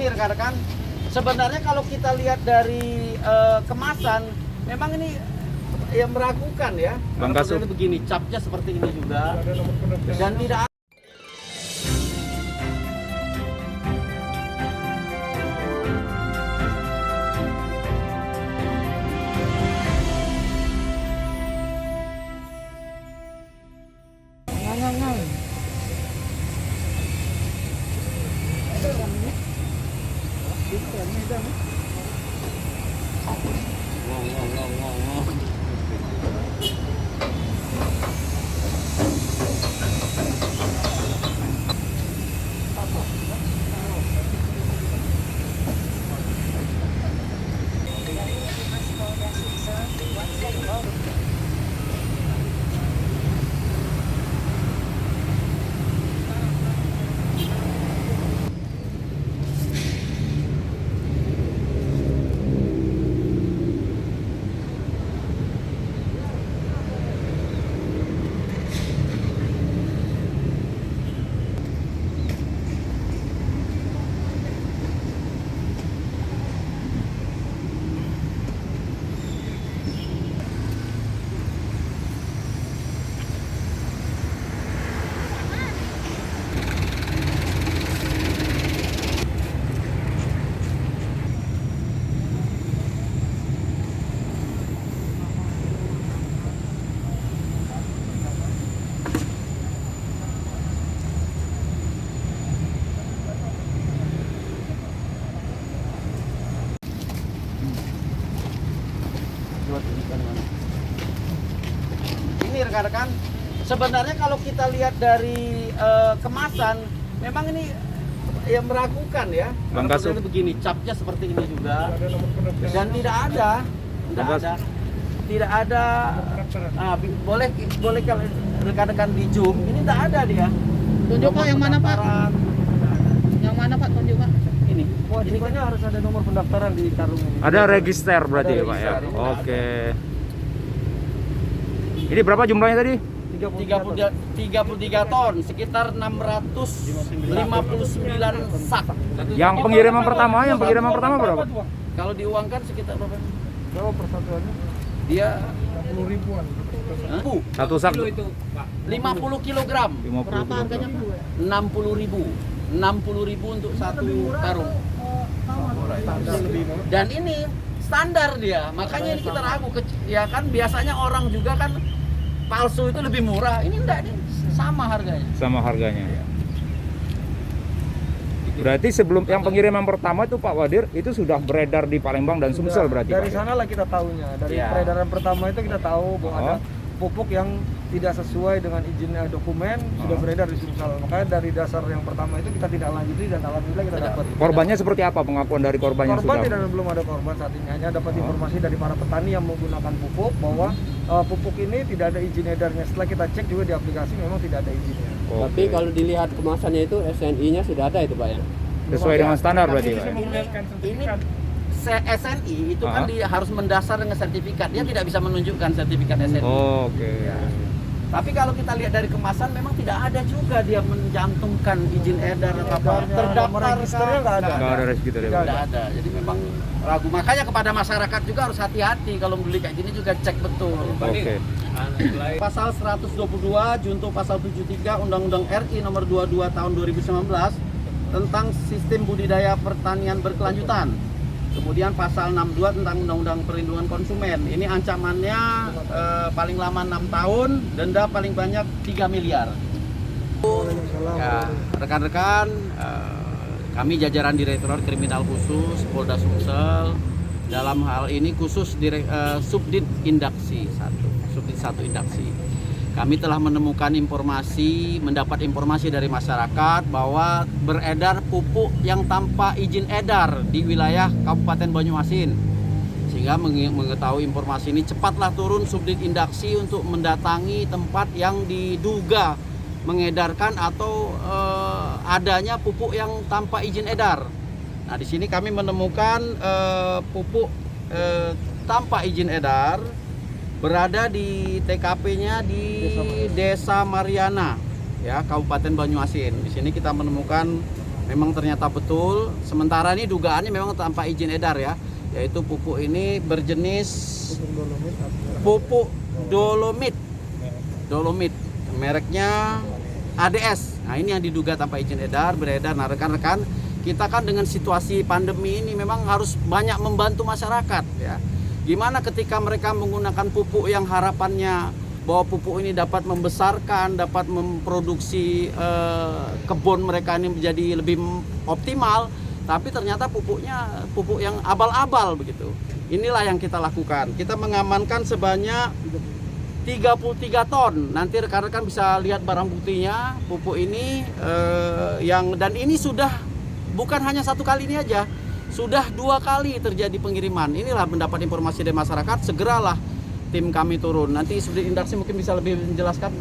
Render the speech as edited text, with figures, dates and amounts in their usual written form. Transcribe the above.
Ini rekan-rekan, sebenarnya kalau kita lihat dari kemasan, memang ini yang meragukan ya. Bang Kasub. Karena begini, capnya seperti ini juga, dan tidak. Ini rekan-rekan, sebenarnya kalau kita lihat dari kemasan, memang ini yang meragukan ya. Bang Karena Kasub. begini, capnya seperti ini juga, dan tidak ada. Boleh kalau rekan-rekan di zoom, ini tidak ada dia. Tunjuk Pak, yang mana Pak? Pendaftaran. Yang mana Pak? Tunjuk Pak. Ini. Kewajibannya harus ada nomor pendaftaran di karung ini. Ada register berarti Ada Pak ya. register. Oke. Ini berapa jumlahnya tadi? 33 ton, sekitar 659 sak. Yang pengiriman pertama berapa? Kalau diuangkan sekitar berapa? Berapa persatuannya? Dia 10 ribuan. Satu sak 50 kilogram, 50 Berapa harganya Pak? 60.000. 60.000 untuk satu karung. Dan ini standar dia, makanya ini kita ragu. Ya kan biasanya orang juga kan palsu itu lebih murah. Ini enggak, ini sama harganya. sama harganya. Berarti sebelum yang pengiriman pertama itu Pak Wadir itu sudah beredar di Palembang dan Sumsel berarti Dari Pak. sanalah kita tahunya. Dari Ya. peredaran pertama itu kita tahu bahwa Oh. ada pupuk yang tidak sesuai dengan izin dokumen sudah beredar di Sumsel. Makanya dari dasar yang pertama itu kita tidak lanjuti dan alhamdulillah kita dapat. Korbannya seperti apa pengakuan dari korban yang Korban sudah? belum ada korban saat ini, hanya dapat informasi dari para petani yang menggunakan pupuk bahwa pupuk ini tidak ada izin edarnya. Setelah kita cek juga di aplikasi memang tidak ada izinnya. Tapi kalau dilihat kemasannya itu SNI-nya sudah ada itu Pak ya? Sesuai dengan standar berarti Pak. Ini SNI itu kan dia harus mendasar dengan sertifikat. Dia tidak bisa menunjukkan sertifikat SNI. Oke. Tapi kalau kita lihat dari kemasan memang tidak ada juga dia mencantumkan izin edar atau apa. Terdaftar registernya nggak ada. Enggak ada register ya Pak. Tidak ada. Jadi memang ragu. Makanya kepada masyarakat juga harus hati-hati kalau beli kayak gini juga cek betul. Oke. Pasal 122 junto pasal 73 Undang-Undang RI nomor 22 tahun 2019 tentang sistem budidaya pertanian berkelanjutan. Kemudian pasal 62 tentang Undang-Undang Perlindungan Konsumen. Ini ancamannya paling lama 6 tahun, denda paling banyak 3 miliar. Ya, rekan-rekan, kami jajaran Direktorat Kriminal Khusus Polda Sumsel dalam hal ini khusus Subdit Indaksi 1, Subdit 1 Indaksi. Kami telah menemukan mendapat informasi dari masyarakat bahwa beredar pupuk yang tanpa izin edar di wilayah Kabupaten Banyuasin. Sehingga mengetahui informasi ini cepatlah turun Subdit Indaksi untuk mendatangi tempat yang diduga mengedarkan atau adanya pupuk yang tanpa izin edar. Nah, di sini kami menemukan pupuk tanpa izin edar berada di TKP-nya di Desa Mariana, ya, Kabupaten Banyuasin. Di sini kita menemukan memang ternyata betul. Sementara ini dugaannya memang tanpa izin edar ya, yaitu pupuk ini berjenis pupuk dolomit. Mereknya ADS. Nah, ini yang diduga tanpa izin edar, beredar. Nah, rekan-rekan, kita kan dengan situasi pandemi ini memang harus banyak membantu masyarakat ya. Gimana ketika mereka menggunakan pupuk yang harapannya bahwa pupuk ini dapat membesarkan, dapat memproduksi kebun mereka ini menjadi lebih optimal, tapi ternyata pupuknya pupuk yang abal-abal begitu. Inilah yang kita lakukan. Kita mengamankan sebanyak 33 ton. Nanti rekan-rekan bisa lihat barang buktinya. Pupuk ini dan ini sudah bukan hanya satu kali ini aja, sudah 2 kali terjadi pengiriman. Inilah mendapat informasi dari masyarakat, segeralah tim kami turun. Nanti Subdit Indaksi mungkin bisa lebih menjelaskan.